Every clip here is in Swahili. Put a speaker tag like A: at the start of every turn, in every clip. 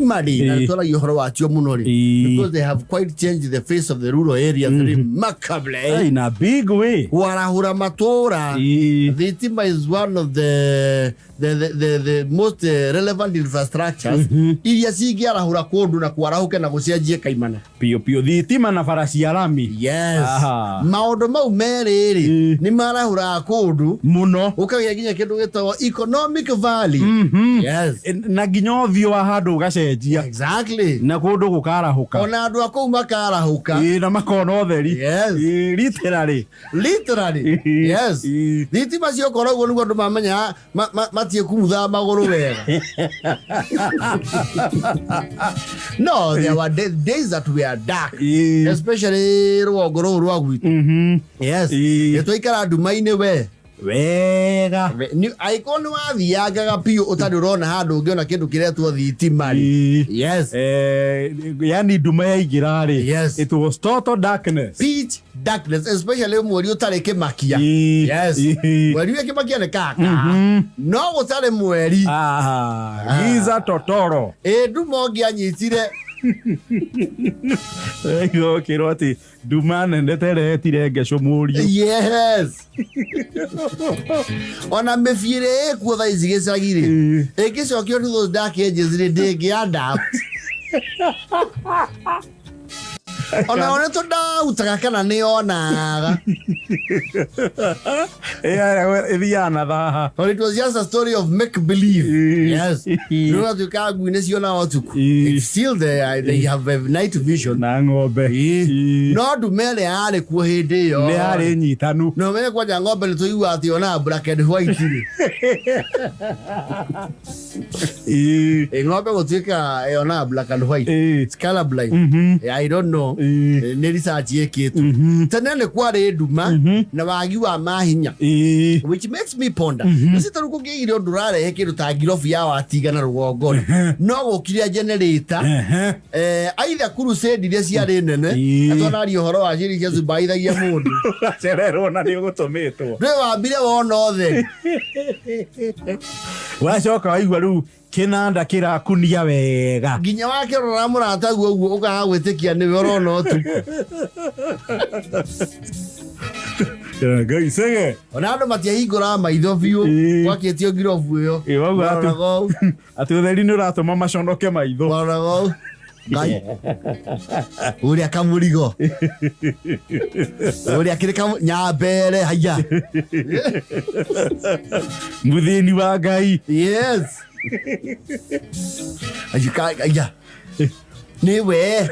A: Madi na tola yohoro wa chio munori because they have quite changed the face of the rural areas remarkably
B: in a big way.
A: Warahura matora. Thitima is one of the most relevant infrastructures. Iria sigi arahura kondu na kwarahuke na gucianjie kaimana.
B: Pio thitima na farasi ya lami.
A: Yes. Maundu mau meriri ni marahura kondu
B: muno.
A: Ukagia ginya kindu gitagwo economic value. Yes.
B: Na ginya thio wa handu gacenjia.
A: Exactly.
B: Na kundu gukarahuka.
A: Ona andu akou makarahuka.
B: Na makona utheri.
A: Yes.
B: Literally.
A: Yes. Thitima cio koragwo nigo andu mamenya matie kumutha maguru wega. No, there were days that were dark, especially rwogoro rwa gwitu. Yes. Twaikara nduma-ini wega ni icon wa thiagaga pio utari urona handu ungiona kindu kiretwo thitima. Yes.
B: Yani nduma yaingira ri.
A: Yes.
B: It was total darkness.
A: Pitch darkness, especially mweri utari kimakia. Yes. Mweri kimakia ne kaka. No utari mweri.
B: Giza totoro.
A: Nduma ngianyitire.
B: Ego kiroti dumane ndetere tirenge murio.
A: Yes. Ona mefire kuotha izigecagire. Egicokio to those dark ages ndingi adapt. Ona to dauta kana ni onaga.
B: Eliana da.
A: It was just a story of make believe. Yes. You know to kagu inesiona otuku. It's still there. They have a night vision.
B: Na ng'ombe.
A: No dumele ale ku hinde yo.
B: Ne ale nyitanu.
A: No me kwa ng'ombe ni toiwa ati ona black and white. Ng'ombe gotwika ona black and white. It's color blind. I don't know. Ne research yekitu. Tanene kwa nduma na wagi wa mahinya. Which makes me ponder. Sitaru kugire ndurare hekiru ta girofu ya watiga na rugongo. No gukiria generator. Either crusade iria ciari nene. Atona ri horo wa ciri cia zubaithagia mundu.
B: Cerero na ni gutumitwo.
A: Ndwe wambire wona othe.
B: Wacoka waigua riu kinanda kirakunia wega.
A: Ginya wake rora murata guo ukaga gwitikia ni orona otu.
B: Ngai sege.
A: Ona andu matiahingura maitho biu gwakitio girofu iyo.
B: Ati utheri ni uratuma maconoke maitho.
A: Warago. Ngai. Uria kamurigo. Uria kirika nyambere haya.
B: Muthini wa Ngai.
A: Yes. Aya. Niwe.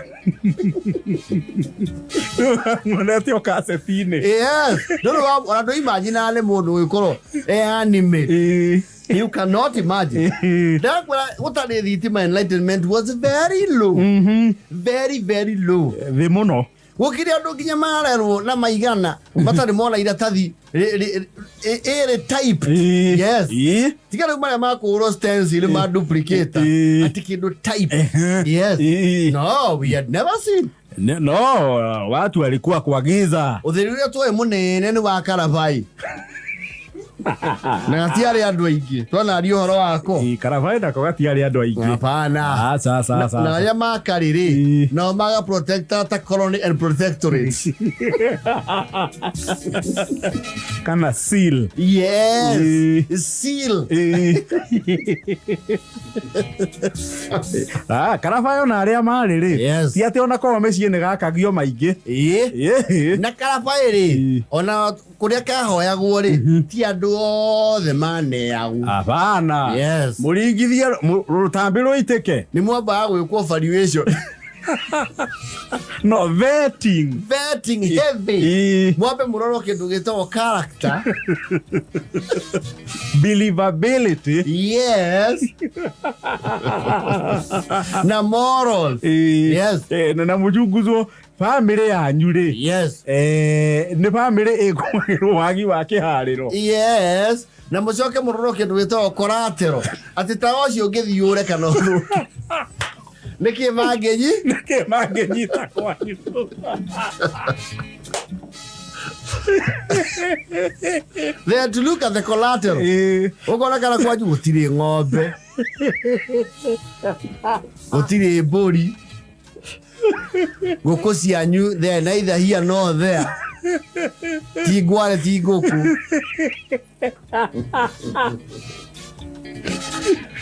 B: Mwanete okasetine.
A: Yes. Don't imagine ale mundu wikoro anime. You cannot imagine. That what the Thitima enlightenment was very low. Very, very low.
B: The mono.
A: Wokiri andu ginya marerwo na maigana matari mona iratathi type. Yes. Tigara mara makuro stencil ma duplicate ati kindu type. Yes. No, we had never seen.
B: No, watu walikuwa kuagiza.
A: Uthiri uria twoe munene ni wa Karavai. Na gatiari andu aingi twana ari horo wako
B: Karavai na gatiari andu aingi
A: hapana
B: sasa
A: na ya makariri no maga protector ta colony and protectorate
B: kana seal.
A: Yes. Seal.
B: Karavai ona aria mariri.
A: Yes.
B: Ti ati ona kwa meci ne gakagio maingi
A: na Karavai ri ona kuria kahoyagwo ri ti andu othe maneagu.
B: Hapana.
A: Yes.
B: Muringithia rutambi ruitike
A: ni mwamba gwikwo valuation.
B: No, vetting
A: heavy. Mwambe muroro kindu gitagwo character.
B: Believability.
A: Yes. Na moral. Yes.
B: Na mujunguzwo family yanyu ri.
A: Yes.
B: Ni family ekuirwo wagi wa kihariro.
A: Yes. Na mucoke muroro kindu gitagwo collateral. Ati ta ucio ngithiure kana ndu. Niki magenyi
B: takwa.
A: They had to look at the collateral. Ukona kana kwa gutire ng'ombe. Gutiri mburi. Ngũkũ cianyu they're neither here nor there. Ti ngware ti ngũkũ.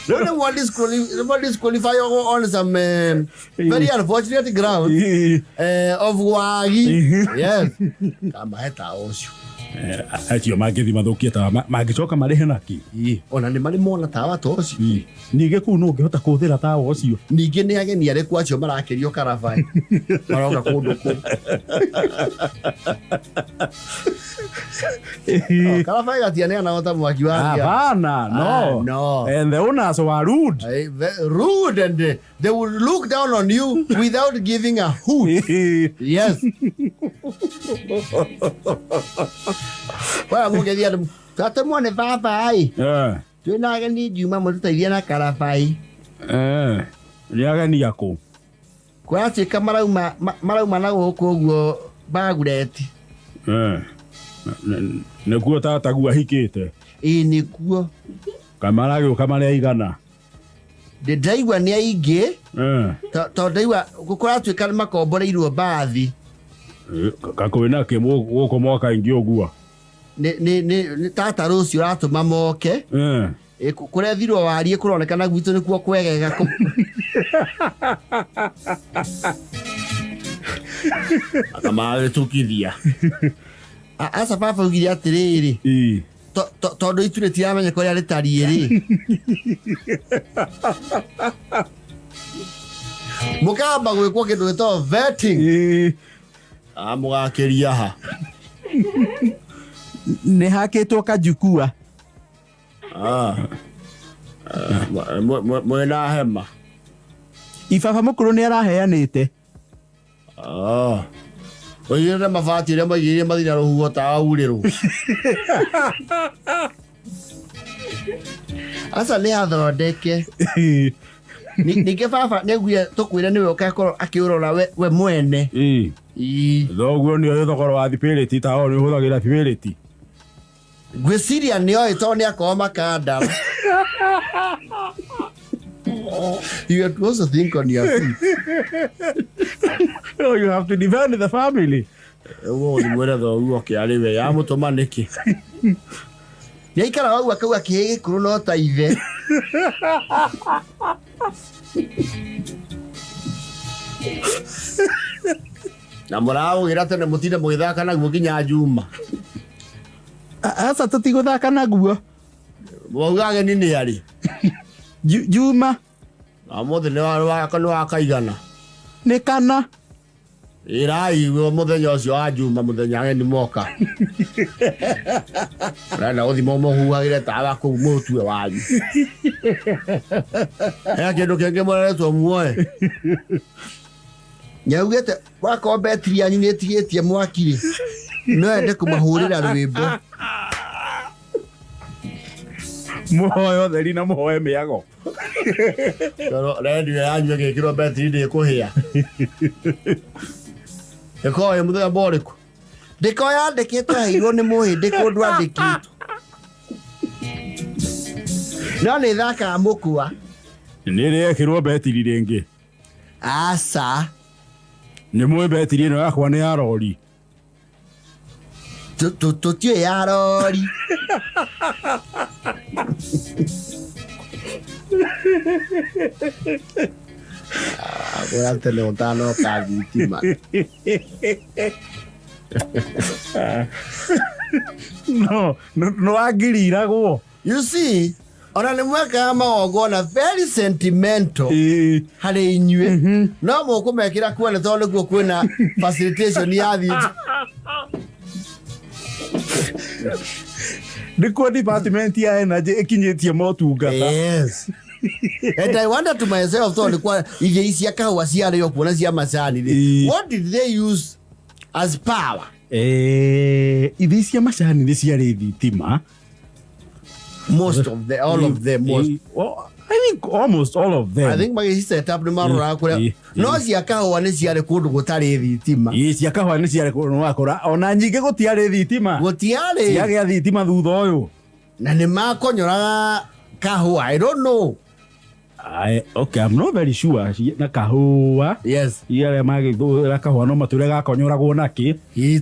A: No, no, what disqualify on some very unfortunate ground of wagi. Yes. Kama heta osho.
B: Atio magithi mathukia ta magicoka marehe naki.
A: Ona ni mari mona tawa to ocio.
B: Ningĩ kũu no ngĩhota kũhũthĩra tawa ũcio.
A: Ningĩ nĩ ageni arĩkũ acio marakerio karabai. Maroka kũndũ kũu. Karabai gatianeana ota mwaki wa thia.
B: Hapana, no.
A: No.
B: And the owners were rude.
A: Rude, and they will look down on you without giving a hoot. Yes. Well, mugedia tata mone baba ai. Twina ageni Juma mũtũteithia na karabai.
B: Nĩ ageni yako.
A: Kwatuĩka marauma na gũkũ ũguo bagureti.
B: Nĩkuo tata guo ahikĩte.
A: Nĩkuo.
B: Kamaragĩũka marĩa igana.
A: Ndaigua nĩ aingĩ. Tondũ ndaigua gũkoratuĩka nĩ makomboreirwo mbathi.
B: Kakwĩna kĩ gũkũ mwaka ingĩ ũguo.
A: Nĩ tata rũciũ ratũma moke. Kũrĩa thirwo warie kũronekana gwitũ nĩkuo kwegega. Akamagĩtũkithia. Asa baba ugire atĩrĩrĩ. Tondũ itu rĩtiramenya kũrĩa rĩtariĩ rĩ. Mũkamba gwĩkwo kĩndũ gĩtagwo vetting. Mũgakĩria ha.
B: Nĩ hakĩtwo kajukua.
A: Mwena hema.
B: Ibaba mũkũrũ nĩ araheanĩte.
A: Oigire mabati rĩrĩa maigĩrĩire mathina rũhuho ta aurĩrwo. Asa nĩ athondeke. Ningĩ baba nĩaiguire tũkwĩre nĩwe ũgakorwo akĩũrora we mwene.
B: Thoguo nĩoĩ thogora wa thibĩrĩti ta o nĩ ũhũthagĩra thibĩrĩti.
A: Gwĩciria nĩoĩ tondũ nĩakorwo makandara. You have to also think on your feet.
B: No, you have to defend the family.
A: Ni mwere thoguo kĩarĩ we ya mũtũma nĩkĩ. Nĩaikara wau akauga kĩhĩ gĩkũrũ no ta ithe. Na mũraũgĩra tene mũtinde mũgĩthaka naguo nginya Juma.
B: Asa tũtigũthaka naguo.
A: Wauga ageni nĩ arĩ.
B: Juma.
A: Mũthĩ nĩ wakaigana.
B: Nĩ kana.
A: Ĩraigwo mũthenya ũcio wa Juma mũthenya ageni moka. Rana gũthima mũhuhagĩre tawa kũu mũtue wanyu. He kĩndũ kĩngĩ mũreretwo muoe. Nĩaugĩte wakorwo betiri yanyu nĩ ĩtigĩtie mwaki-rĩ, no ende kũmahũrĩra rwĩmbo.
B: Mũhoe ũtheri na mũhoe mĩago.
A: Radio yanyu ĩgĩkĩrwo betiri ndĩkũhĩa. Ĩkoya mũthenya ũrĩkũ? Ndĩkoya andĩkĩtwo hairwo nĩ mũhĩndĩ kũndũ andĩkĩtwo. No nĩ thakaga mũkua.
B: Nĩ ĩrekĩrwo betiri rĩngĩ.
A: Aca.
B: Nĩ mũĩ betiri ĩno yakwa nĩ ya rori.
A: Tũtiũĩ ya rori. Agora tene ũtanoka thitima.
B: No agĩriragwo.
A: You see, ona nĩ mwekaga magongona very sentimental harĩ inyuĩ. No mũkũmekĩra kuone tondũ nĩkuo kwĩna facilitation ya thitima.
B: Nĩkuo department ya energy ĩkinyĩtie motungata.
A: Yes. And I wonder to myself, tondũ kwa irio icia kahũa ciarĩo kuona cia macani. What did they use as power?
B: Irio cia macani nĩ ciarĩ thitima.
A: Most of them, all of them.
B: Well, I think almost all of them.
A: I think my set up nĩ maroraga kũrĩa. No cia kahũa nĩ ciarĩ kũndũ gũtarĩ thitima.
B: Cia kahũa nĩ ciarĩ kũndũ wakora ona nyingĩ gũtiarĩ thitima.
A: Gũtiarĩ.
B: Ciagĩa thitima thutha ũyũ.
A: Na nĩ makonyoraga kahũa. I don't know.
B: Okay, I'm not very sure. Na kahua.
A: Yes.
B: Yale magithura kahua no mature gakonyoragwo naki.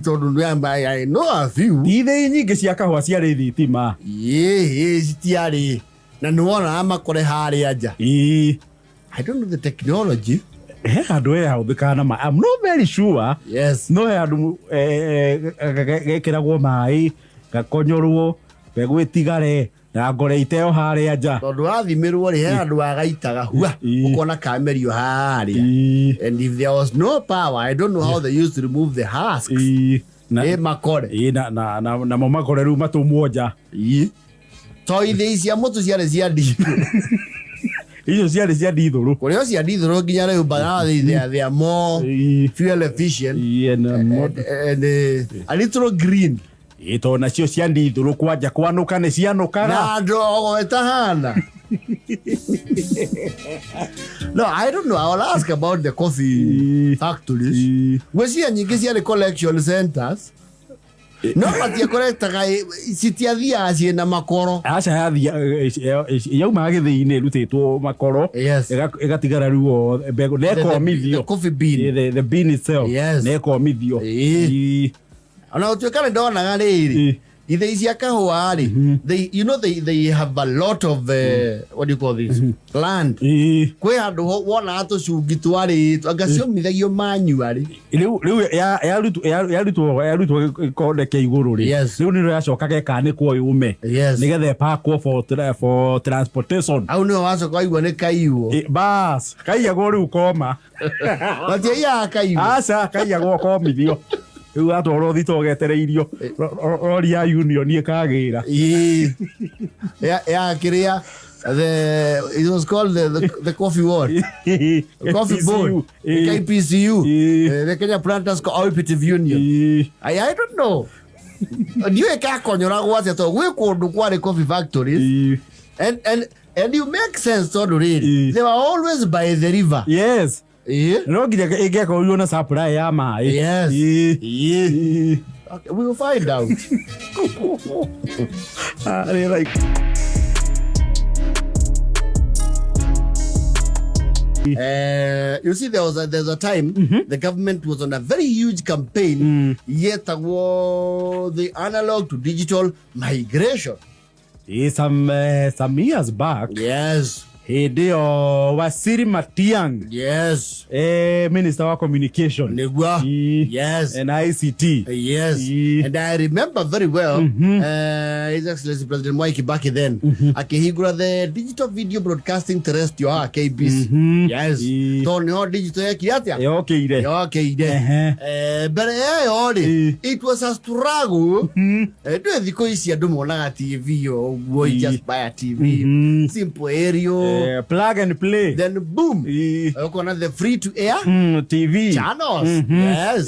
A: Tondu I know a few.
B: Ithe nyingi cia kahua ciarĩ thitima.
A: Citiarĩ. Na nĩwona amakore harĩa nja. I don't know the technology.
B: He handu hahũthĩkaga na maĩ. I'm not very sure.
A: Yes.
B: No he handu gekĩragwo maĩ gakonyorwo mbegũ ĩtigare na ngore iteo harĩa nja.
A: Tondu wathimĩrwo he handu agaitaga hua ukona kamerio harĩa. And if there was no power, I don't know how they used to remove the husks. Makore.
B: Na makore rĩu matũmwo nja.
A: To ithe icia mũtu ciarĩ cia ndithũrũ.
B: Icio ciarĩ cia ndithũrũ.
A: Kũrĩa cia ndithũrũ nginya rĩu they are more fuel efficient and a little green.
B: Ito nacio cia ndithũrũ kwanja kwanũka nĩ cianũkaga.
A: Na ndogo etahana. No, I don't know. I will ask about the coffee factories. Wecia nyingĩ ciarĩ collection centers. No matia koretaga citiathiaga ciĩna makoro.
B: Aca yauma gĩthĩ-inĩ ĩrutĩtwo makoro ĩgatigara rĩu mbegũ nekomithio.
A: The coffee bean.
B: The bean itself. Nekomithio.
A: Ona ũtuĩka nĩ ndonaga rĩrĩ. Ithe icia kahũa rĩ. They have a lot of what do you call this? Land. Kwĩ handũ wona tũcungi twarĩtwo anga ciomithagio manually.
B: Rĩu yarutwo gĩkonde kĩa igũrũ rĩ. Rĩu nĩrĩo yacoka gekanĩkwo yume. Nĩgetha ĩpakwo for transportation.
A: Au nĩyo wacoka waigua nĩ kaiywo.
B: Bas, kaiyagwo rĩu koma.
A: Matiaiyaga kaiywo.
B: Aca kaiyagwo komithio. Rĩu atwarwo thitoo getereirio rori ya union ĩkagĩra. Kĩrĩa
A: it was called the coffee what? Coffee board. KPCU. The Kenya Planters Cooperative Union. I don't know. Ndiyo ĩkakonyoragwo atĩa to gwĩ kũndũ kwarĩ coffee factories. And you make sense tondu rĩrĩ. They were always by the river.
B: Yes. No nginya ĩngĩakorirwo na supply ya maĩ.
A: Yes. Okay, we will find out. You see, there's a time the government was on a very huge campaign, yet the analog to digital migration. Some years back. Yes. Hideo Wasiri Matiang. Yes. Minister of Communication. Igua. Yes. And ICT. Yes. And I remember very well, His Excellency President Muici back then, akihigura the digital video broadcasting terrestrial KBC. Yes. Tony ho digital yakiatia. Yokeire. But it was a struggle. Do thiko isi andu monaga TV or boy just buy a TV. Simple aerial. Plug and play. Then boom. The free to air TV channels. Yes.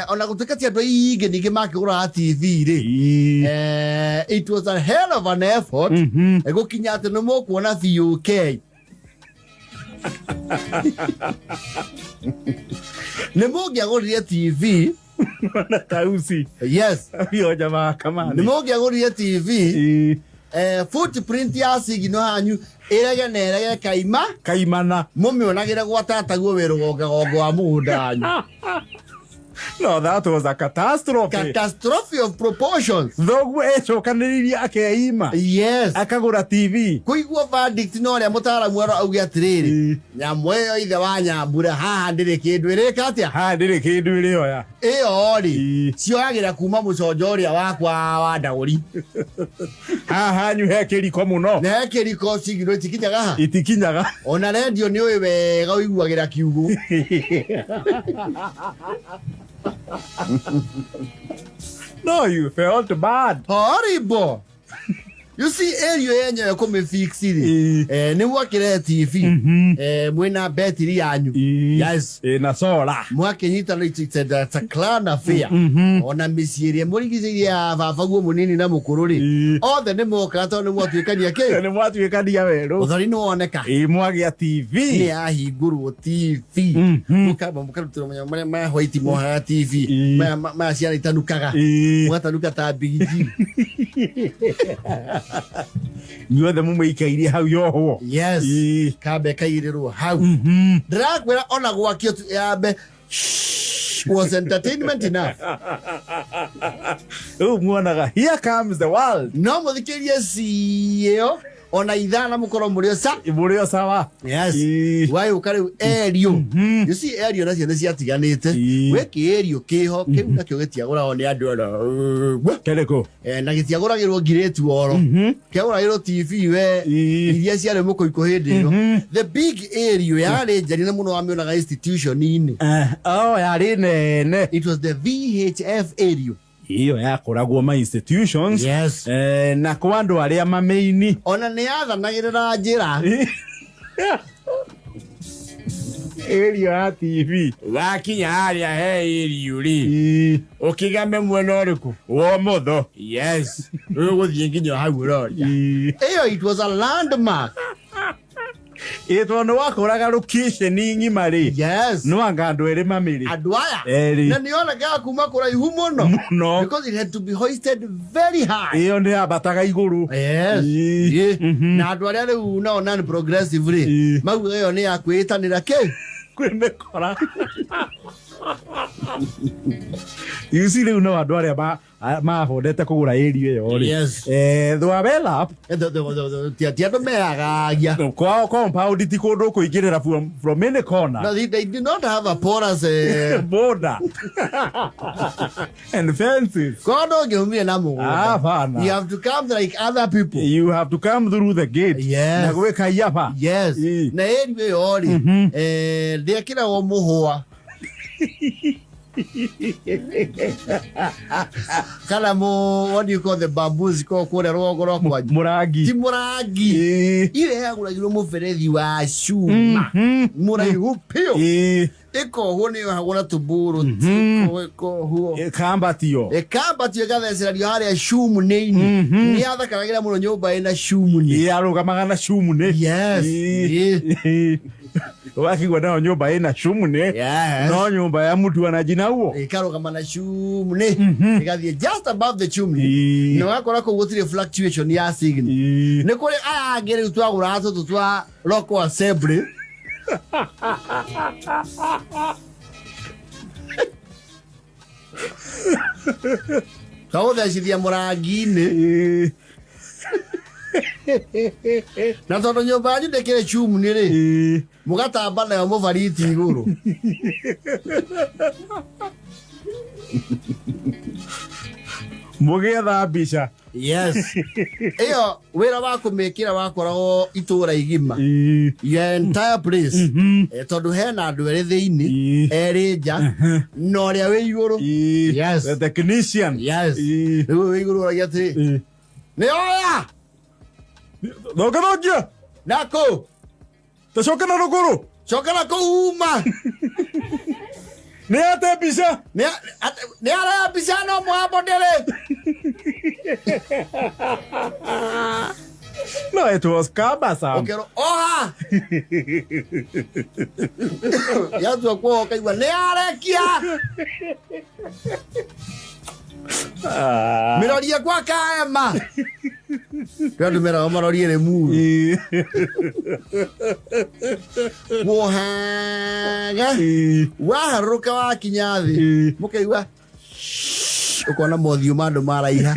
A: Ona kutekati ando ige nige makigura TV re. It was a hell of an effort. Ego kinyate no mo kuona VUK. Nemo giagorire TV. Na tausi. Yes. Yo jamaa kama. Nemo giagorire TV. Footprint ya sigino hanyu erege kaimana mumionagira gwa tataguo wirugonga wa mugunda hanyu. No, that was a catastrophe. Catastrophe of proportions. Though ecokaniriria akeima. Yes. Akagura TV. Kuigua verdict no ria mutaramu aro auge atiriri. Nyamweyo ithe wa Nyambura haha ndire kindu irika atia. Ha ndire kindu iri oya. Iyo ri. Cioyagira kuma muconjoria wakwa wa Ndaguri. Haha nyu he kiriko muno. Ne kiriko cigiro itikinyaga ha. Itikinyaga. Ona radio ni uyu wega uiguagira kiugo. No, you felt bad. Horrible. You see, yenye kome fixiri. Ni wakire TV. Mwena battery yanyu. Yes. Na solar. Mwake nyita no it's a clan affair. Ona misirie murigiziria vafaguo munini na mukururi. Othe ni mokata ni mwatuikania ke. Ni mwatuikania weru. Uthori no oneka. Mwagia TV. Ni ahingurwo TV. Mukarutira manya white moha TV. Ma ciana itanukaga. Mwatanuka ta bigi.
B: Nyuothe mumeikairie hau yoho.
A: Yes. Kambe kairirwo hau. Ndirakwira ona gwakio yambe was entertainment enough.
B: Oh, muonaga, here comes the world.
A: No muthikirie CEO ona ithana mukoro murio sawa. Yes. Why ukari erio. You see erio na ciana ciatiganite. We kierio kiho kiu na kio getiagura oni andu ona.
B: Keleko.
A: Na getiaguragirwo ngiretu oro. Kiaguragirwo TV we iria ciare muko ikuhindi ro. The big area yari njari na muno amionaga institution ini.
B: Oh, yari nene.
A: It was the VHF area.
B: Iyo yakoragwo ma institutions.
A: Yes.
B: Na kwa andu aria mameini
A: ona ni athanagirira njira
B: area ya TV
A: wakinya haria he area ri ukigame mwena uriku wo motho. Yes. Uguthie nginya hau roria iyo. It was a landmark.
B: Ito no wakoraga location ngima ri.
A: Yes.
B: No anga andu eri mamiri
A: andu aya na ni ona ga kuma kuraihu muno because it had to be hoisted very high.
B: Iyo ni abataga iguru.
A: Yes. Na andu aria riu no non progressive ri mau iyo ni akwitanira ke
B: kwemekora. You see riu no andu aria mahondete kugura area yo ri.
A: Yes.
B: Thwabela
A: tiando meagagia
B: kwa compound ti kundu kuingirira from any corner.
A: No, they did not have a porous
B: border and fences.
A: Kodo geumie na mugo. You have to come like other people.
B: You have to come through the gate.
A: Yes.
B: Na gweka yapa.
A: Yes. Na area yo ri ndekira wo muhwa kana what do you call the bamboos ko kore rogoro kwa
B: murangi.
A: Ti murangi ile yaguragirwo muferethi wa shuma muraihu pio iko hone hagora tuburu iko huo
B: kambatio
A: gathecerario haria shumu neini ni athakaragira muno nyumba ina shumu ni
B: arugamaga na shumu ne.
A: Yes.
B: Wakigwa na nyumba ina shumu ne. No nyumba ya mtu anajina huo
A: ikarugama na shumu ne igathie just above the chimney. No akora ko gutire fluctuation ya signal ne kuri agere twagura atu twa local assembly. Kau dah sidia murangine. Na tondu nyumba yanyu ndekire chumu ni ri mugatamba nayo muvariti iguru.
B: Mugetha mbica.
A: Yes. Iyo wira wa kumekira wakoragwo itura igima. Your entire place. Tondu hena andu eri thiini eri nja no ria wi iguru. Yes.
B: The technician.
A: Yes. Wi iguru ria ati ni oya
B: Dogadogia
A: nako
B: tashoka na ruguru
A: choka nako uma
B: ni ate bisa
A: ni ara bisa no mwabo dele.
B: No, it was Kabasa.
A: Okay, oha. Ya tu kwa Kwi Igua ni arekia. Miroria kwa kaema. Kando mera maroria ne mu. Wohaga. Waharuka wa kinyathi. Mukaigua. Ukona mothiu mandu maraiha.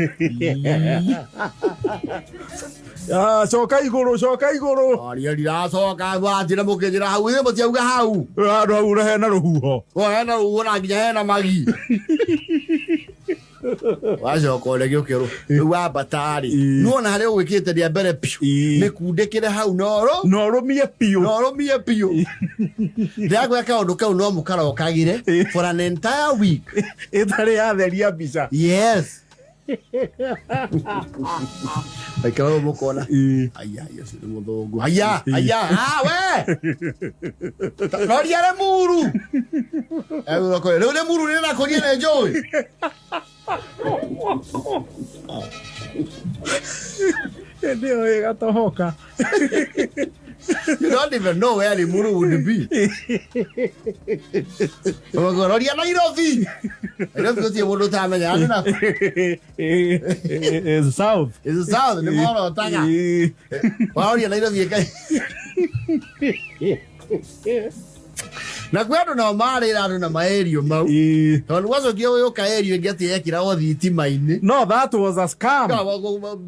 B: Coka iguru.
A: Aria ndiracoka watira mukinjira hau ithe mutiauga hau.
B: Andu hau na hena ruhuho.
A: Hena ruhuho na nginya hena magi. Wacoka uregio kiru wa batari nuona haria gwikite ria mbere piu nikundikire hau
B: no rumie piu
A: ndagwa kaundu kau no mukarokagire for an entire week
B: itari yatheria mbica.
A: Yes. Aikaro mukona aya yesu muthungu aya we roria le muru ko le muru ni na konie na joy
B: ndio igatohoka
A: You don't even know where the Muru would be. Oh, God, I don't go to your time.
B: It's the south.
A: It's the south. The more Tanga. Well, you later na kwendo no mari radu na maerio mau tondu wazo kio yo kaerio ngeti ekira o Thitima-ini.
B: No, that was a scam.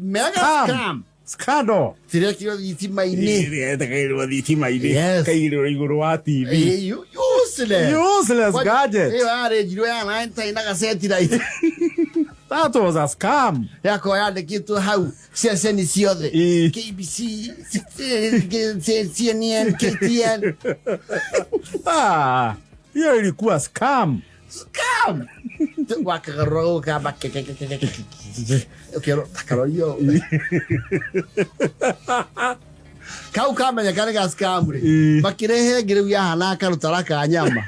A: Mega scam.
B: Scandal.
A: Tire kio Thitima-ini.
B: Kairo Thitima-ini.
A: Yes.
B: Kairo iguru wa TV. Useless gadget.
A: Are jiro ya na ina ga setira.
B: That was a scam.
A: Yako yande kitu hau Siasa ni siothe KBC CNN KTN.
B: Hiyo ilikuwa scam.
A: Wakaro kama okay takaro yo. Kau kama nyakane ga scam ri makirehe ngire ya hanaka rutaraka nyama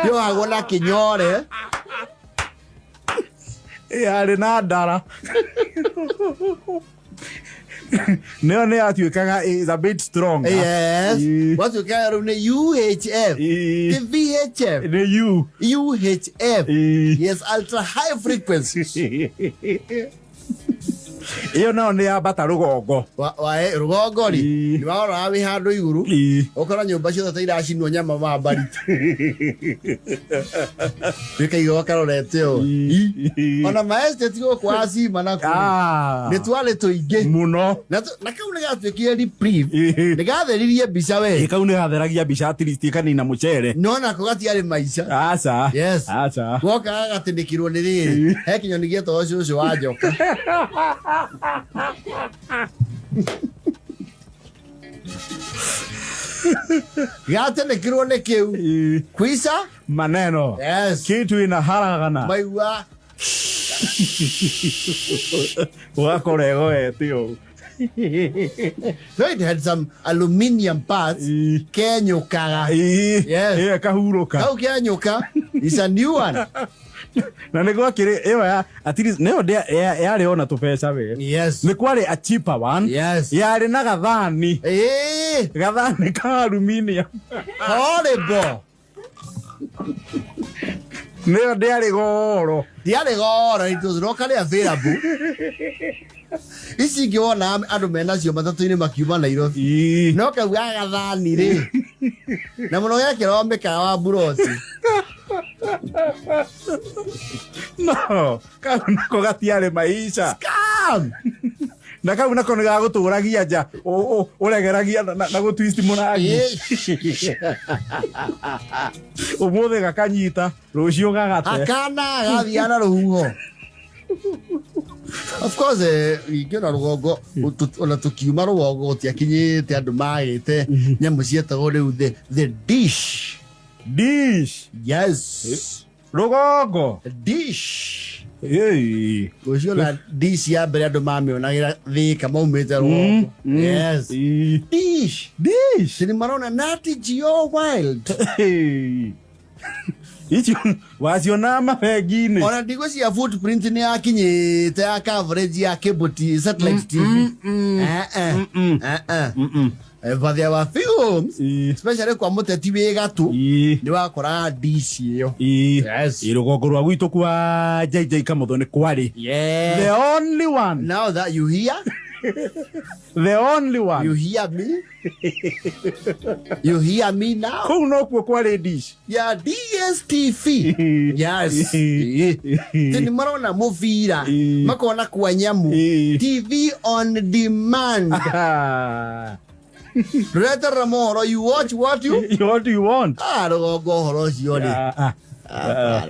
A: yo agona kinyore
B: yari na ndara ne atuikaga is a bit strong.
A: Yes. What you can ne UHF the VHF
B: the
A: UHF yes, ultra high frequency.
B: Iyo nao ni abata rugongo
A: wa rugongo ri ni waora awi handu iguru okora nyumba cio ta iracinwo nyama ma mbari wika igo karorete o ona maeste tigo kwa sima na ku ni twale tuinge
B: muno
A: na kau ni gatwikire reprieve ni gatheririe bica we
B: kau ni gatheragia bica at least kanina mucere
A: no na ko gatiari maica
B: aca
A: yes
B: aca
A: woka gatindikirwo ni riri he kinyoni gieto ucio wa njoka Gatene kirone kiu kwisa
B: maneno
A: yes
B: kitu ina haragana
A: maigua
B: wakorego etio.
A: So it had some aluminium parts kenyukaga yes
B: kahuruka
A: kau kenyuka is a new one.
B: Na nego kire ewa at least neo yari ona tupesa we
A: yes
B: ni kwari a cheaper one
A: yes
B: yari na gathani gathani ka aluminium
A: horrible
B: neo diari goro
A: it was locally available. Isi ngiona andu mena cio matatu-ini makiuma Nairobi no kau gathani ri na muno gekirwo mikawa wa buroti
B: no kau nako gatiare maisha
A: scam
B: na kau nako ni gaguturagia nja uregeragia na gutwist munagi umuthe gakanyita rucio gagate
A: akana gathiana ruhuho. Of course ingena rugongo ona tukiuma rugongo tiakinyite andu maite nyamu cietagwo riu the dish yes
B: rugongo
A: dish ucio na dish ya mbere andu mamionagira thika maumite rugongo yes dish ni marona nati geo wild
B: ichi waziona mabegini
A: ona ndigo cia footprint ni akinyite ya coverage ya cable satellite TV vathia wa films especially kwa muteti wi gatu ni wakora dish iyo yes
B: irugongo rwa gwitu kwa JJ Kamutho ni kwari the only one
A: now that you hear
B: the only one
A: you hear me now
B: ko no kwa dish
A: ya DSTV yes tini marona muvira makona kwa nyamu TV on demand. Reta Ramoro, you watch what you
B: want.
A: Rugongo horo cio ri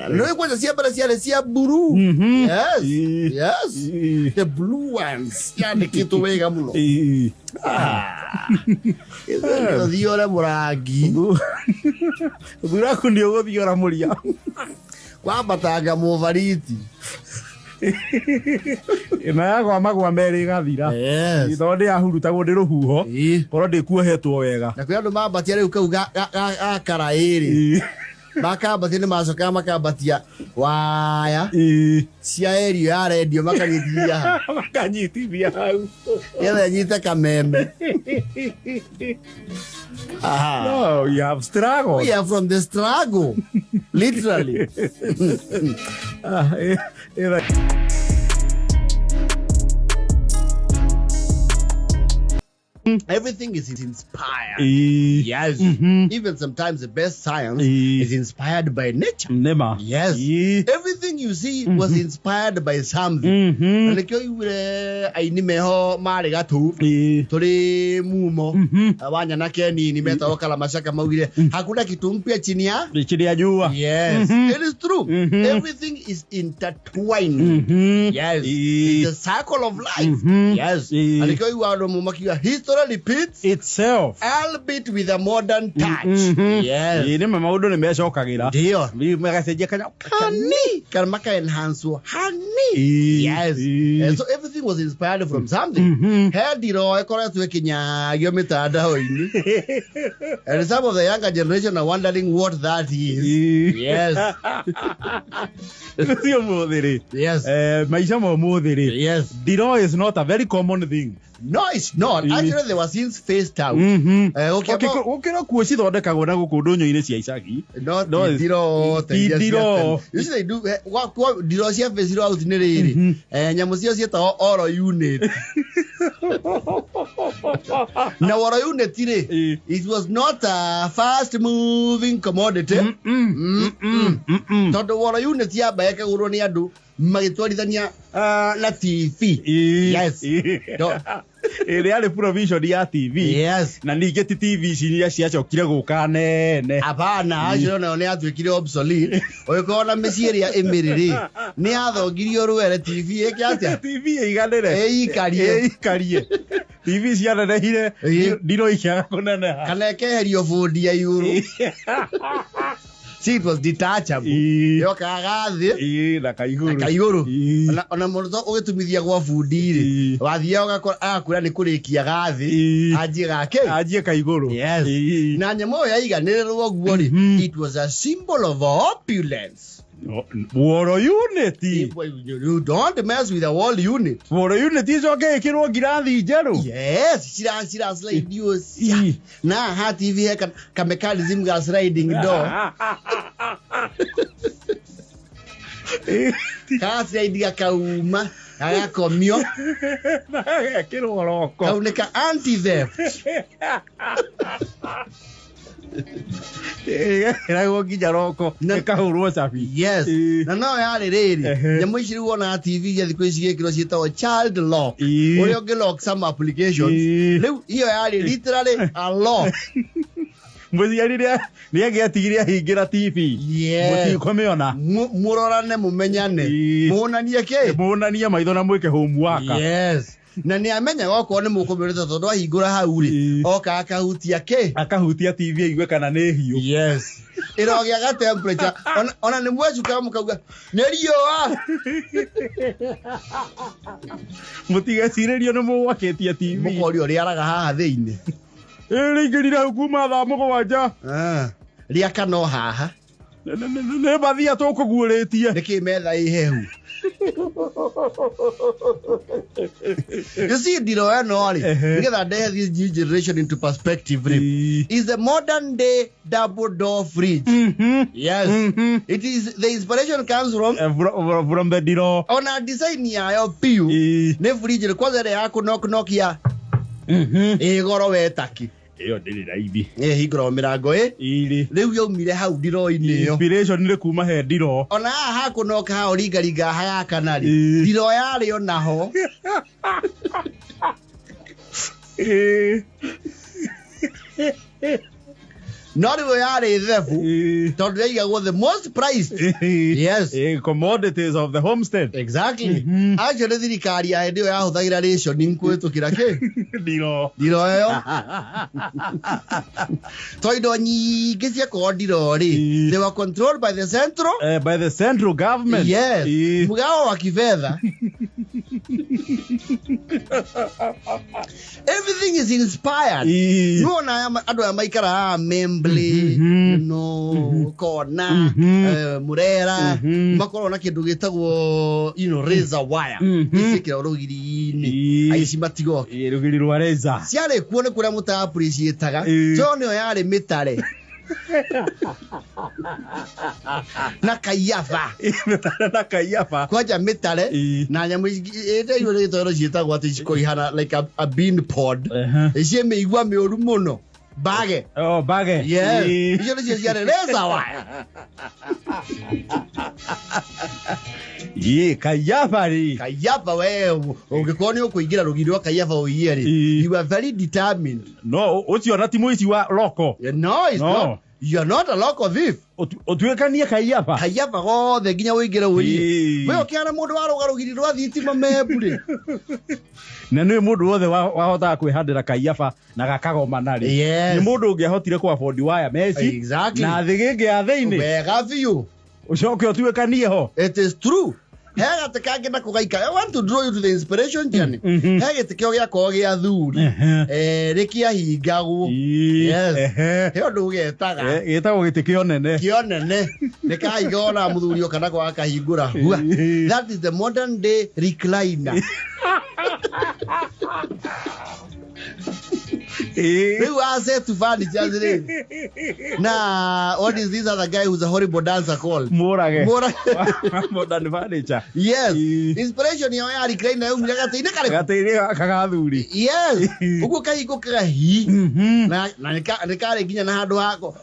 A: no kwa cia blue yes the blue ones yani kitu wega muno thiore murangi
B: buraku ndio guthiora muria
A: kwa batanga muvariti
B: ina yagwa magwa meri gathira ithonde ya hurutagwo ndi ruhuho koro ndikuohetwo wega
A: na kwa andu mambatia riu kau akara iri Makambati nĩ macoka makambatia waya cia erio ya radio makanyitithia hau getha nyite kameme.
B: No, you have struggled.
A: We are from the struggle, literally. Everything is inspired. Yes. Even sometimes the best science is inspired by nature. Yes. Everything you see was inspired by something. Ainimeho mari gatu turi mumo wanya na keni ni meta okala mashaka maugire hakuna kitu mpya chini ya jua. Yes. It is true. Everything is intertwined. Yes. It's a circle of life. Yes. Alikoi wado mumakiwa history repeats
B: itself,
A: albeit with a modern touch. Yes.
B: Ni maudo ni mecokagira.
A: Ndio.
B: Ni megacenjia kanya
A: honey. Karmaka enhance honey. Yes. And so everything was inspired from something. Hediro ekoretwo ekinyagio mitandao-ini. And some of the younger generation are wondering what that is. Yes. Yes.
B: Maisha mo muthiri.
A: Yes.
B: Diro is not a very common thing.
A: No, it's not. Actually, they were since phased out.
B: Okay, kuoci thondekagwo na guku ndunyu-ini cia icagi.
A: No, diro. Usually they do what diro cia phased out ni riri. Nyamu cio cietagwo oro unit. Na oro unit ri, it was not a fast moving commodity. Tondu oro unit yamba yakagurwo ni andu magitwarithania na TV. Yes.
B: Ere ale provision ya TV.
A: Yes.
B: Na ninge ti TV ciria ciacokire guka nene.
A: Apana, acio no ne atwikire obsolete. Oyikona micieria emiriri. Ni athongirio ruere TV ekiatia.
B: TV iganire. Ikarie. TV cianenehire ndiro ikiaga kuneneha.
A: Kana ekeherio fundi ya iguru. See, it was detachable. Yo kagathi
B: na kaiguru
A: ona muruto ugitumithia gwa fundi ri wathia ugakora akura ni kurikia gathi ajie kaiguru. Yes. Na nyamo ya iganirwo guo ri, it was a symbol of opulence.
B: Woro unit.
A: You don't mess with the wall unit.
B: Woro unit is okay kirwo girathi njeru.
A: Yes, shira slide you. Na ha TV ka mechanism ga sliding door. Ka slide kauma agakomio
B: na kirwo roko
A: kauneka anti theft.
B: Erago nginya nekahurwo cabi.
A: Yes. Na no yari riri nyamu ici wona TV ya thikũ ici gĩkĩrwo ciĩtagwo child lock. Ũrĩa ũngĩlock some applications. Rĩu iyo yari literally a lock.
B: Mũciarire nĩ agĩatigire ahingira TV. Mũtikomeona.
A: Mũrorane mũmenyane.
B: Mũnanie maitho na mwĩke homework.
A: Yes. Na ni amenya goko ni mukumirite tondu ahingura hau ri oka akahutia TV igwe kana ne hiu. Yes. Irogia ga temperature ona ni mwecuka mukauga ne riua
B: mutigecirerio ni mugwaketia TV
A: mukori uri araga haha thiini
B: ringirira kuma thaa mugwanja
A: ria kana haha
B: ne bathia tukuguritie
A: niki metha ihehu. You see, Diro Nori, because this new generation into perspective, is the modern day double door fridge. Yes, it is. The inspiration comes from
B: the Diro.
A: On a design ya piu, ne fridge kwanza ile yako knock ya. Igoro wetaki.
B: Iyo ndiri raithi
A: hingoro mirango riu yaumire hau ndiro-ini yo
B: inspiration ni kuma he ndiro
A: ona haha kunoka ha ringa haya kanari ndiro yari ona ho Not we are the most prized. Yes.
B: Commodities of the homestead.
A: Exactly. Actually, the thirikari ya ndio ya huthagira ration kwetu kirake. Ndiro yo. Toido nyingi cia kodiro ri. They were controlled by the central
B: government.
A: Yes. Mugao wa kifedha. Everything is inspired. No, na ado ya maikara Membli, no Kona, Murera, makoro na kindu gitagwo razor wire. Isikira rugiri ni aishimatigo.
B: Rugiri rwa razor.
A: Ciare kuone kuria muta appreciate-ga. So ni yare mitare. Na kaiyafa kwaja mitare na nyamu ete yore toro jita gwati chiko ihana like a bean pod ije me igwa me oru muno bage yes ije yare reza wa
B: kaiyafa
A: we ungekoni ukuigira rugiri wa kaiyafa uyeri you are very determined.
B: No ucio na Muici wa loko.
A: No, it's not. You are not a local thief.
B: Otuekania kaiyafa
A: gothe nginya wingire uri we okiana mundu warugirugiri rwa thitima meburi
B: na ni mundu wothe wahota kwihandira kaiyafa na gakagoma nari ni mundu ungiahotire kwa afford wire meci na thigenge ya theini
A: wega biu
B: ucoke otuekanie ho.
A: It is true. Hega tekage na kugaika. I want to draw you to the inspiration journey. Hega tekeo gya ko gya thuri rekia hingagu yes he ndu getaga
B: getago gitikio nene
A: ne kaigona muthuri kana kwa kahingura. That is the modern day recliner. You are set to find each other. Nah, what is this other guy who's a horrible dancer called?
B: Morage. Modern furniture.
A: Yes. Inspiration ya ya recliner yo miraga tine kare.
B: Gateire kagathuri.
A: Yes. Uko kai go kahi. Na kare ginya na handu hako.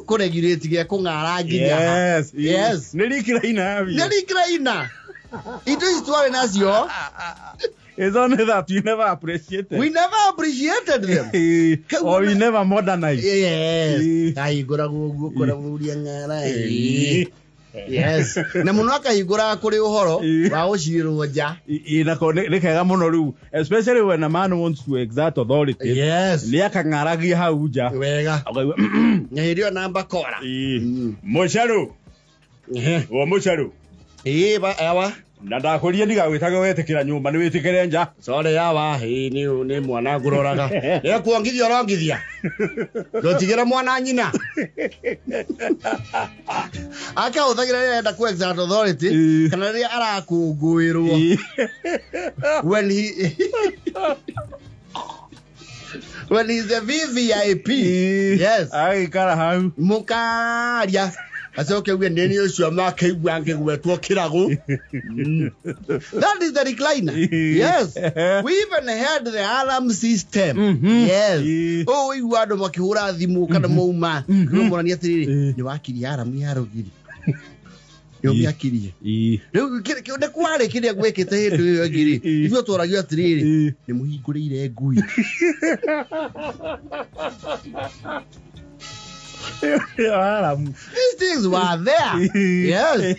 A: Ko regulate gya kungara ginya. Yes.
B: Ni recliner.
A: It is to us yo.
B: It's only that you never appreciated.
A: We never appreciated them.
B: Or we never modernized.
A: Yes. Kaigura gukora muri ngara. Yes. Na muno akaigura kuri uhoro wa ushirwo ja.
B: Ina ko ne kega muno riu, especially when a man wants to exert authority.
A: Yes.
B: Ni akangaragia hau ja.
A: Wega. Nyahirio namba kora.
B: Mocharu. Wa mocharu.
A: Ba awa.
B: Nada kuria ndiga witaga wetekira nyumba ni witikire nja.
A: Sore yawa ni mwana guroraga. Ya kuongithia orongithia. Ndotigera mwana nyina. Aka uthagira enda ku exert authority kana ria arakunguirwo. When he's the VVIP. Yes.
B: Ai kara hau.
A: Mukaria. Asoke we ndeni oshua maka igwa ngegwetwo kirago. That is the recliner. Yes. We even had the alarm system. Yes. Oh, we wado makihura thimu kana mouma. Ngomora ni atiriri ni wakiri alarm ya rugiri. Yo miakirie. Riu kire kware kire gwekete hindu yo ngiri. Ithuo twaragio atiriri ni muhingurire ngui. These things were there. Yes.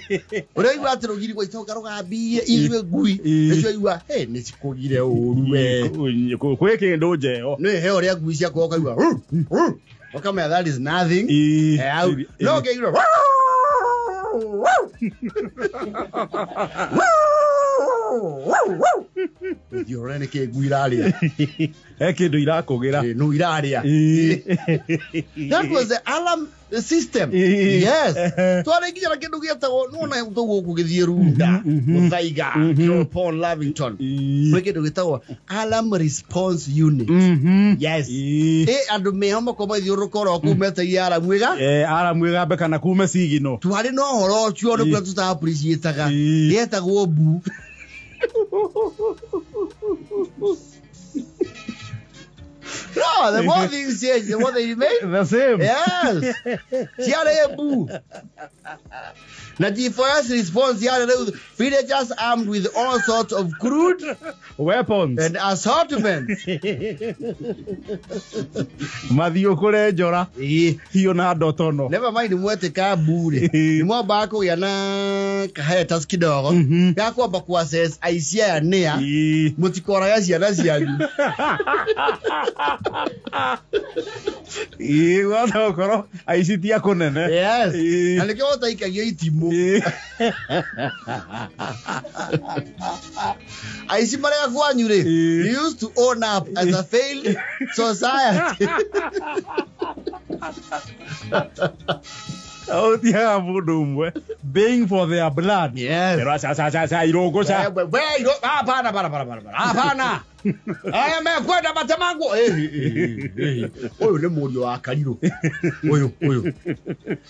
A: Ore iwa tirugiri kwa itoka rugambie iwe ngui. Ejo iwa ni cikugire uru we.
B: Kweke ndoje.
A: No he ore ngui cia koka iwa. Okama that is nothing. No ge iwa. You're in a cake, Guiraria. No, Iraria. That was the alarm system. Yes. So I get to get no to get the Runda, Muthaiga, Paul Lavington. We get to get our alarm response unit. Yes. And me homo come with your coro, Kumeta Yara Wiga.
B: Aram Wiga Becana Kumasigino.
A: To I know, or you are going to appreciate yet a go boo. No, the more things change, the more they remain
B: the same.
A: Yes. Siare boo. Now the first response, villagers armed with all sorts of crude
B: weapons
A: and assortment.
B: Mathio kure njora. Hiyo na ndotono.
A: Never mind mwete ka bure. Ni mwa bako yana kaheta skidogo. Yako ba ku assess aisia ya nea. Mutikora ya ciana cianyu.
B: Wata okoro aisitia kunene.
A: Yes. Aleke wata ikagia itimu. Aisi marega kwanyu ri. You used to own up as a failed society.
B: Oh, yeah, mwe. Being for their blood.
A: Yes.
B: Pero sa irogo sa.
A: Hapana. Aya mekwenda matamangu. Oyo ne mundu wa kariro. Oyo.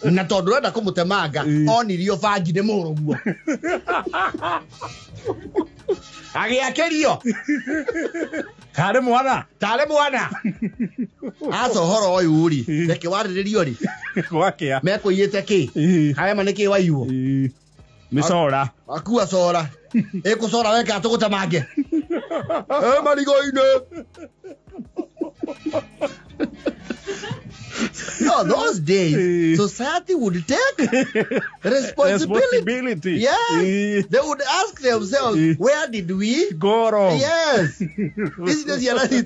A: Na tondu renda kumutemanga, onirio bangi ne muruguo. Agiakerio.
B: Tare mwana.
A: Aso horo oyu uri. Reke wariririo ri.
B: Kwakia.
A: Meko yete ki. Haya maneke waiwo.
B: Misora.
A: Akua sora. Eko sora weka tugutemange. Marigoine. No, those days, society would take responsibility. Yeah. They would ask themselves, where did we
B: go wrong?
A: Yes. This is the society,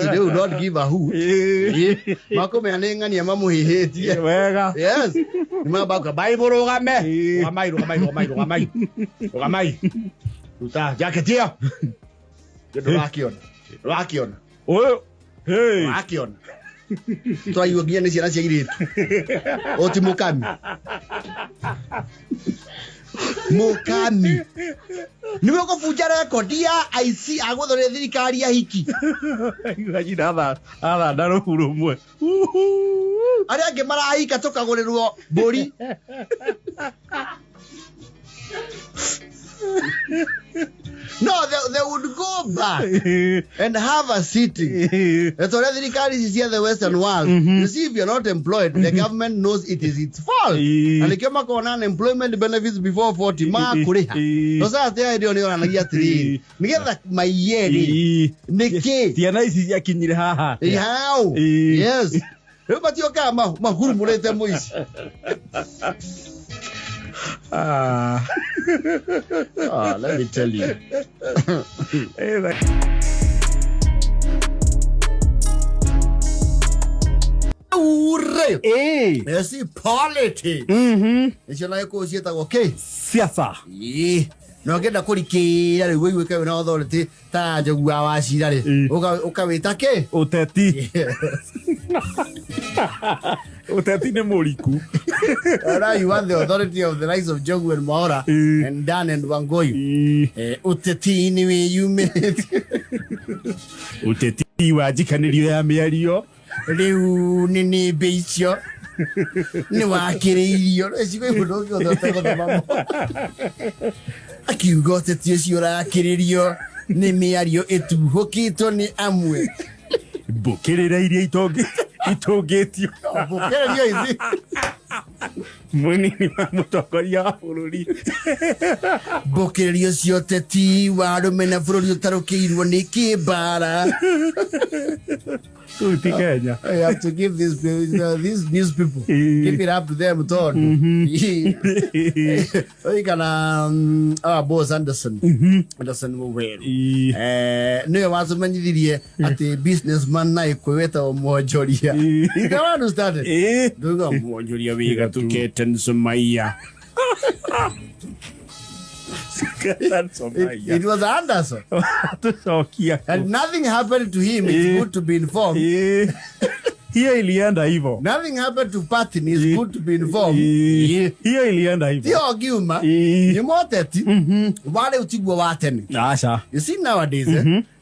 A: they would not give a hoot. Mako me anenga ni mamu hiheti.
B: Wega.
A: Yes. Ni mabaka Bible rogame. Rogamai. Uta jaketia. Rakiona.
B: Oh. Hey.
A: Rakiona. Toa yugia ni ciana cia iritu. Oti mukami. Niwe ko fuja record ya IC agũthore thirikari ya hiki.
B: Igajira ala ndaro hurumwe.
A: Aria ange marahika tukagũrĩrwo mbũri. No, they would go back and have a sitting. That's already the carries here the Western world. You see, if you're not employed, the government knows it is its fault. And they came up on unemployment benefits before 40. No, sir, they are doing on a year 3. Nigga, my year. Niki.
B: Tiana is yakiniraha.
A: How? Yes. But you come, Mahurmulete Muici. Let me tell you. See politics. It's your like okay.
B: Siasa.
A: No get a kuri ya we we na authority ta jogwa wa cira ri ukawita ke
B: uteti uteti ne moriku.
A: Now you want the authority of the likes of Jogu and Maura and Dan and Wangoyu. Uteti ni we you made.
B: Uteti wa jikanirio ya miario
A: riu nini beisho ni wa kiririo ecigo ibudo kyo thotego mamo akiuga uteti ucio rakiririo ni miario etuhukitwo ni amwe
B: bukirira iria itongitio
A: bukiririo ici
B: munini wa mutongoria wa bururi
A: bukiririo cio teti wa rumena bururi utarukiirwo ni kibara.
B: Kenya.
A: I have to give these news people keep it up to them, Todd. You can our boss Anderson will wear. No was many didia at the businessman na ikweta omojoria. You don't understand it. Do go omojoria we got to get and some maya. It was Anderson. And nothing happened to him. It's good to be informed.
B: Hiyo ilienda hivyo.
A: Nothing happened to Patin. It's good to be informed.
B: Hiyo ilienda hivyo.
A: Tio Giuma, ni moteti, wale utigwa wa tene.
B: Asha.
A: You see nowadays,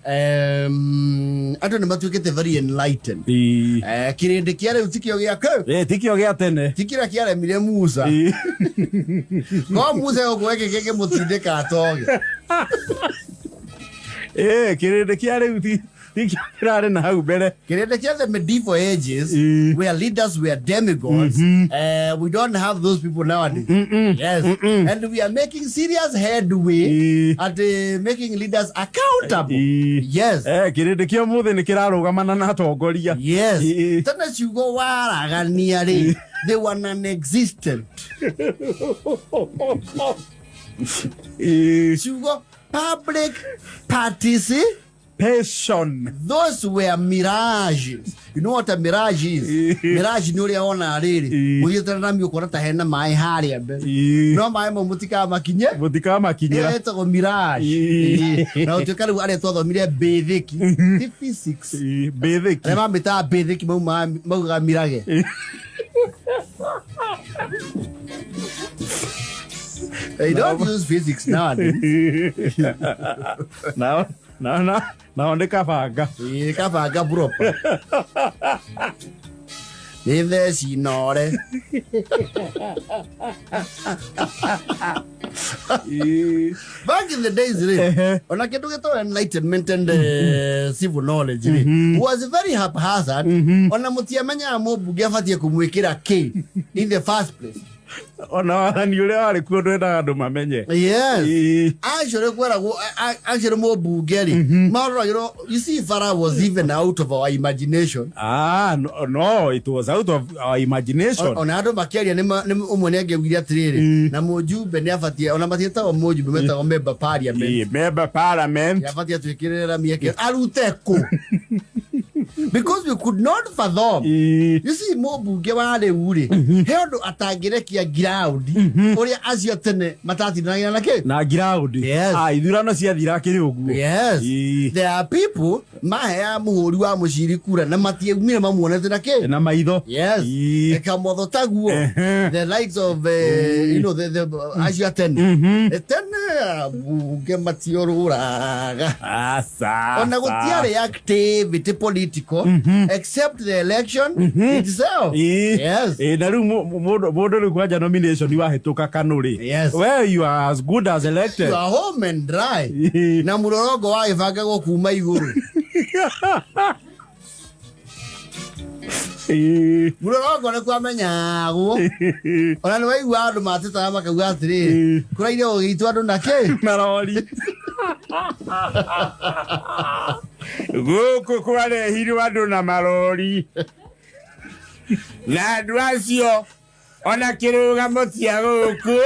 A: I don't know, but we get very enlightened. Kirende kiare utikio gia ke.
B: Tikio gia tene.
A: Tikira kiare mire Musa. Ko Musa yokweke keke mutinde ka atoge.
B: Kirende kiare uti.
A: The medieval ages, where leaders were demigods, we don't have those people nowadays. Yes, and we are making serious headway at making leaders accountable. Yes.
B: Yes.
A: Yes. You go waragania, they were non-existent. You go public parties.
B: Passion.
A: Those were mirages. You know what a mirage is? Mirage ni ule ona ariri. Muyetana na mi ukora ta hena mai hari ambe. No mai mo mutika makinye.
B: Mutika makinye.
A: Eto ko mirage. Na utukali ale todo mire bedeki. Ti physics.
B: Bedeki.
A: Lema meta bedeki mo ga mirage. They don't use physics nowadays.
B: Now the kavaga.
A: Kavaga proper. Neither she nor back in the days, on a get enlightenment and civil knowledge was very haphazard. On a Mutiamania mob Gafati Kumwikira K in the first place.
B: Oh no, and you are recorded do my menu.
A: Yes, I should have more Bulgari. Mara, you see, Farah was even out of our imagination.
B: No, it was out of our imagination.
A: On Ado Bakari, Umonega, we are trading. Namoju, Benefatia, on a Matita or Moju, Bemeta or Member Parliament.
B: Member Parliament.
A: Yafatia to Kirera Miaka. Aluteko. Because we could not fathom. You see, more Bulgari woody. Held Atagirekia ground. Or as your tene, Matati Nayana.
B: Na ground.
A: Yes.
B: Idurano see the Raki.
A: Yes. There are people, my Amu Mushirikura, Namati minimum one at the Nake.
B: Namaido.
A: Yes. Kamodo Tagu. The likes of, the Asia Tene. The Tene Gematiora. On a good activity political, except the election itself. Yes.
B: Nomination you are to Kakanuri.
A: Yes.
B: Well, you are as good as elected.
A: You are home and dry. Namurorogo I vagago kumaiguru. Murorogo na kwa menyago. Ona no wai wa do mateta maka gatri. Kuraide o gitu ado nake.
B: Maroli. Go kwale hiru ado na maroli. La duasio. Ona kiruga motia guku.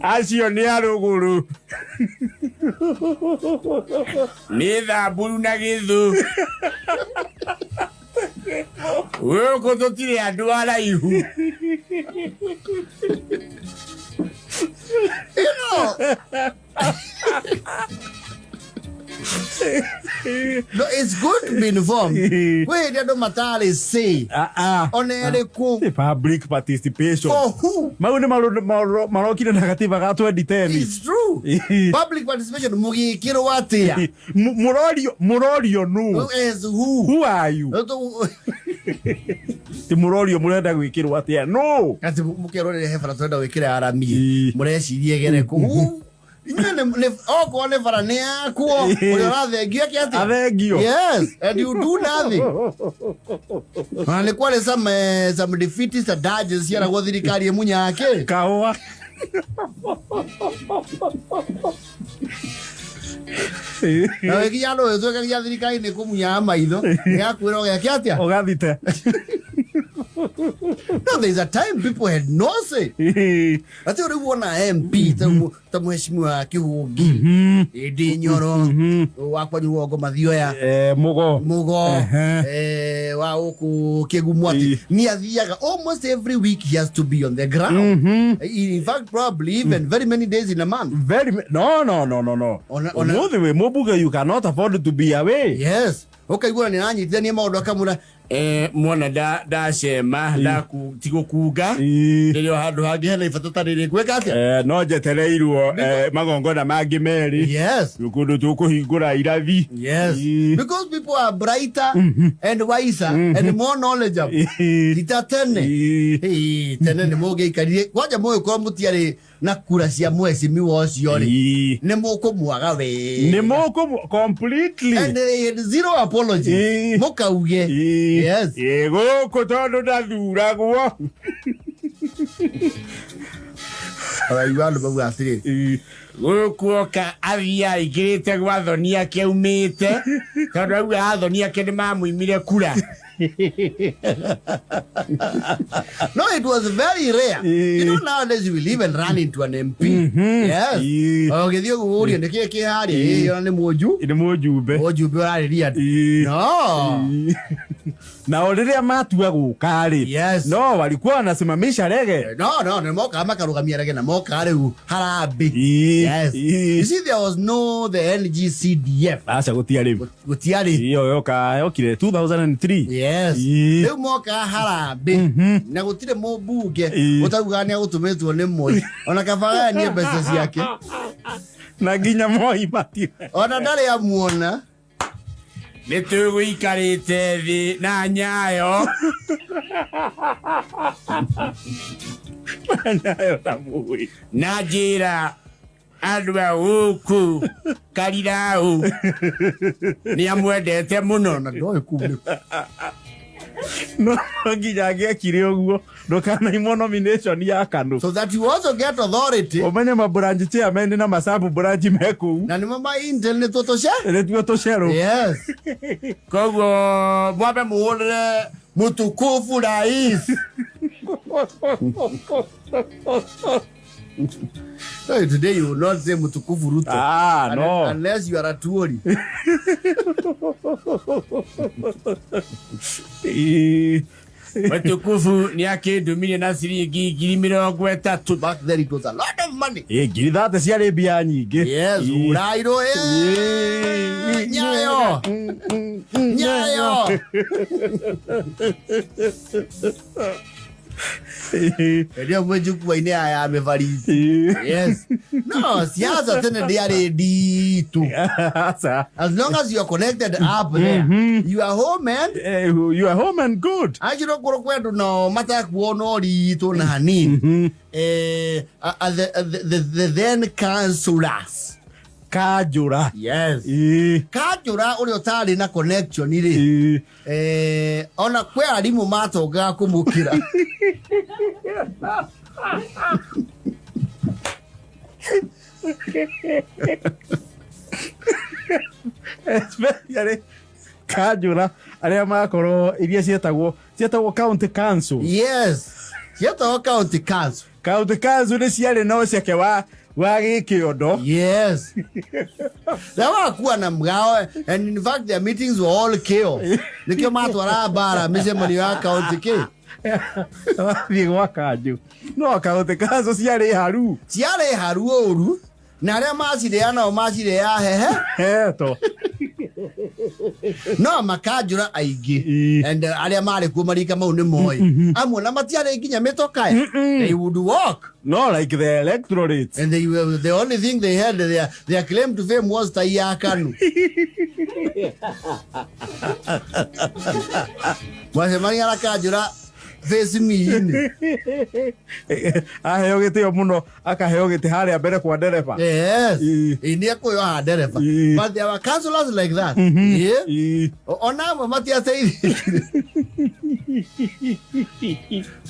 B: Acio ni aruguru. Ni thaburu na githu. Guku tutire andu araihu.
A: You know. No, it's good to be informed. Where the matali say on the
B: public participation.
A: For who?
B: Marokina negativa gato editemi.
A: It's true. Public participation. Mugi kirowatia.
B: Murorio no.
A: Who is who?
B: Who are you? The Murorio Mureda we kirowatia. No.
A: Ati mukero le hefra toda we kira arami. Mureshi diegene ku. Oh, go for a near cool. Yes, and you do nothing. And the quality some defeatist dodges here. I was the carry munyake.
B: Kawa.
A: Na yalo ezo ka ya dirika ine ko munyama ido. Ya kwero ya kiatia.
B: Ogadite.
A: No, there's a time people had no say. I thought we want a MP tamuheshimiwa Kihugi. Edinyoro. Wakwa ni wogo mathioya. Mugo. Wa oku Kegumwati. Ni athiaga almost every week he has to be on the ground. In fact, probably even very many days in a month.
B: No. On the way, Mobuga, you cannot afford to be away.
A: Yes. Okay, well, ni tani maudo kamura mwana da shema da tigo kuga ndio hado hagihela ifatata riri kweka atia
B: no jetereiruo magongo na magi meri.
A: Yes.
B: Yukudu tukuhingura irathi.
A: Yes. Because people are brighter and wiser and more knowledgeable. Tene ni moge ikari kwaja moyo kwa mutiare na kura cia mwezi miwocio ri ni moko mwaga we
B: ni moko completely
A: and zero apology mokauge. Yes.
B: Ego ko tondu ndathuragwo.
A: Alright, you are the
C: Gukuoka athia igirite gwa thoni yake umite tondu au athoni yake ni mamuimire kura.
A: No, it was very rare. You know, nowadays you will even run into an MP. Yes. Okay, you go to the Kehari. You're on the Moju.
B: Ine mojumbe.
A: Mojumbe already. No.
B: Na orire matua gukari.
A: Yes.
B: No, walikuwa wanasimamisha rege.
A: No, ni moka makarugamia rege na moka regu harabi. Yes. You see, there was no the NGCDF.
B: Asa gutiari.
A: Gutiari.
B: Iyo yokire 2003.
A: Yes. Leo moka harabi. Na gutire mobunge. Utagugania gutumetwo ni Moi. Ona kafaga ni pesa yake.
B: Na ginya Moi matire.
A: Ona ndale ya muona.
C: Nituguikarite thi na Nyayo.
B: Nyayo na Moi.
C: Na njira andu a guku Karirau ni amwendete muno na
A: ndoe kumbe.
B: No, ginya gekire oguo ndokana imo nomination ya Kanu.
A: So that you also get authority.
B: Omenye mabranch chairman na masabu branch meku.
A: Na ni mama intel ni totoshe?
B: Ni tutoshero.
A: Yes.
C: Kogo mwabe muone mutukufu rais.
A: No, today you will not say mutukufu Ruto.
B: No.
A: Unless you are a Tuori.
C: Mutukufu ni yake domine na siringi 30,000.
A: Back then it was a lot of money.
B: Giri that ciare bia nyingi.
A: Yes, urairo Nyayo. Nyayo. Ndio mwejuku ine aya amefariki. Yes. No, siasa tena ndiare ditu. As long as you are connected up there, you are home and
B: you are home and good.
A: Ajiro kuro kwetu no mata kuono ritu na hani. The then councillors.
B: Kajura.
A: Yes. Kajura uri otari na connection iri. Ona kwe arimu matoga kumukira.
B: Especially Kajura aria makoro iria cietagwo county council.
A: Yes. Cietagwo county council.
B: County council ni ciare no ciake wa gikiondo.
A: Yes. Dawa kuwa na mgao, and in fact their meetings were all chaos. Nikio matwara bara msemani wa county ke.
B: Vigo akaju. No county council ciare haru.
A: Ciare haru oru. Na aria macireana o macire ya hehe.
B: To.
A: No makajura aigi. And aria mari kumarika mau ni Moi. Amwe na matiare nginya mitoka. They would walk.
B: No, like the electorates.
A: And they were the only thing they had, their claim to fame was Taia Kanu. Wasemani arakajura face me in.
B: Aheo gitio muno akaheo giti haria mbere kwa ndereba.
A: Yes. Inia kuyo ha ndereba. But there were councillors like that. Yeah. Ona matia say.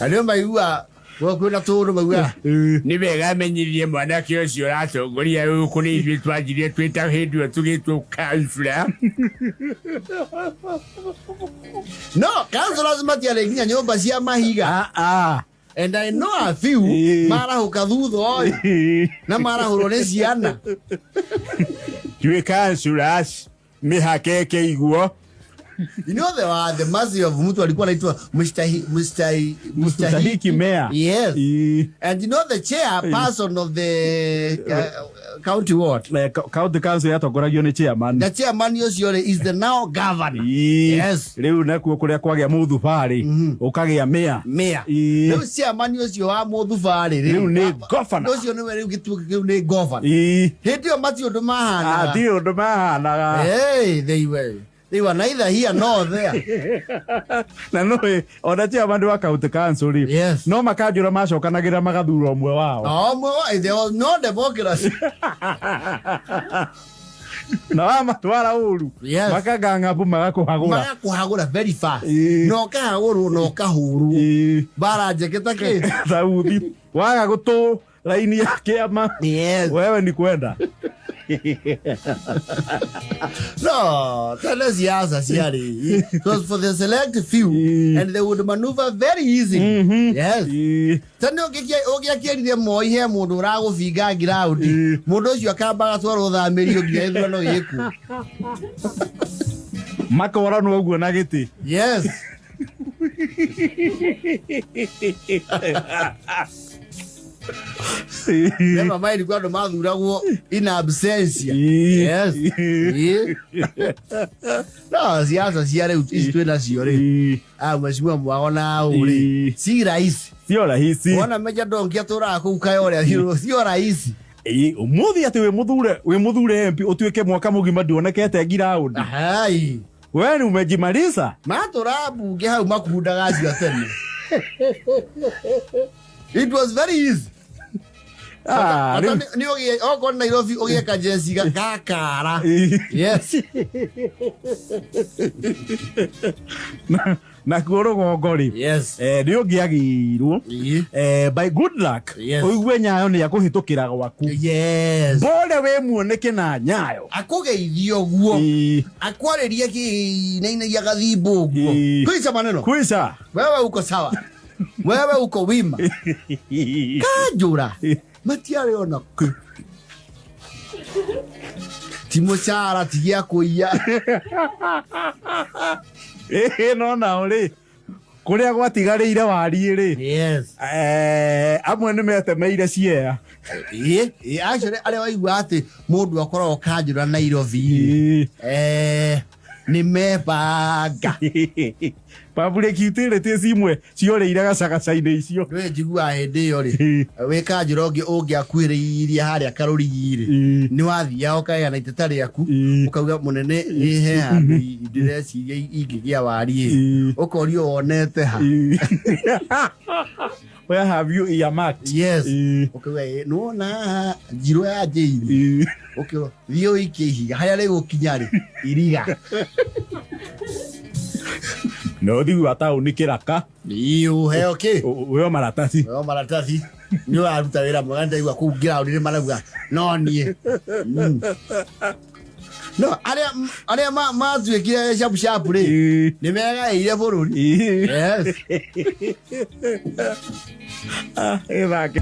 A: Aliomba Igua kwina turu magua.
C: Ni bega menyirie mwana kio cio ratongoria guku ni ithu twanjirie twita hindu tugitwo councillor.
A: No, councillors matia nginya nyumba cia mahiga. And I know a few marahuka thutho na marahurwo ni ciana.
B: Twi councillors mihake Kwi Igua.
A: You know the mazi of mtu alikuwa anaitwa
B: Mustahiki mayor.
A: Yes. And you know the chairperson of the county ward.
B: County council yatongoragio ni chairman.
A: The chairman is the now governor. Yes.
B: Riu nakuo kuria kwagia muthubari ukagia mayor.
A: Mayor. Riu chairman ucio wa muthubari
B: riu ni governor.
A: Ucio ni riu gituo kiu ni governor. Hindio mati undu mahana.
B: Ndio undu mahana.
A: Hey, they were neither here nor there.
B: Na no ona tia bandu wa county council.
A: Yes.
B: No makajura macokanagira magathuro omwe wao.
A: There was no democracy.
B: Na wamatwara uru.
A: Yes.
B: Makaganga bu
A: magakuhagura very fast. No kahaguru no kahuru. Bara jeketa ke.
B: Saudi. Waga gutu laini ya kiama.
A: Yes.
B: Wewe ni kwenda.
A: No, tell us Siasa, Siari. It was for the select few, and they would maneuver very easily. Yes. Tani ogia ni mo ihe mundu rago figa ground. Mundu cio akamba gatwaro thamirio nginya ithano yiku.
B: Makora no uguo na giti.
A: Yes. Never mind kwando mathuragwo in absentia. Yes. No, Siasa ciare twina cio ri. Mheshimiwa mwagona uri. Si rahisi.
B: Sio rahisi.
A: Wana meja dongia tora kukayo ore. Sio rahisi.
B: Umuthi ati we muthure MP utuike mwaka mugima ndionekete ground.
A: Hai.
B: Wewe ni umejimaliza?
A: Matora bunge hau makundaga cio tene. It was very easy. Ni ogi Nairobi ogi ka jesi kakara. Yes.
B: Na kuoro gongori.
A: Yes.
B: Ni ogi agirwo. By good luck. Oigwe Nyayo ni akuhitukira gwaku.
A: Yes.
B: Bole we muoneke na Nyayo.
A: Akugeithio guo. Akwaririe ki nainagia gathimbo guo. Kuisa maneno.
B: Kuisa.
A: Wewe uko sawa. Wewe uko wima. Kajura. Matiare ona ku. Timochara tigia kuia.
B: No na uri. Kuria gwatigarire wari ri.
A: Yes.
B: Amwe ni metemeire ciea.
A: Actually ale waigua ati mundu akorwo kajura Nairobi. Ni mebanga.
B: Public utility cimwe cioreire gacagacaine icio.
A: Ndwe njigua hindi yo ri. Weka njira ungi akwiriirie haria karurigire. Ni wathia ukaya na iteta riaku ukauga munene ihe handu ndireciria ingigia wari. Ukorio wonete ha.
B: Where have you earmarked?
A: Yes. Ukauga no na njiro ya jeiri. Okay, thio ikihiga haria rigukinya ri iriga.
B: No thiu atauni kiraka.
A: Niu heo ki.
B: Weo maratathi.
A: Weo maratathi. Niu aruta wira mwega ndaigua ku ground ni marauga no nie. No, aria mazuikire sharp ri. Ni mega ire bururi. Yes.
B: Evake.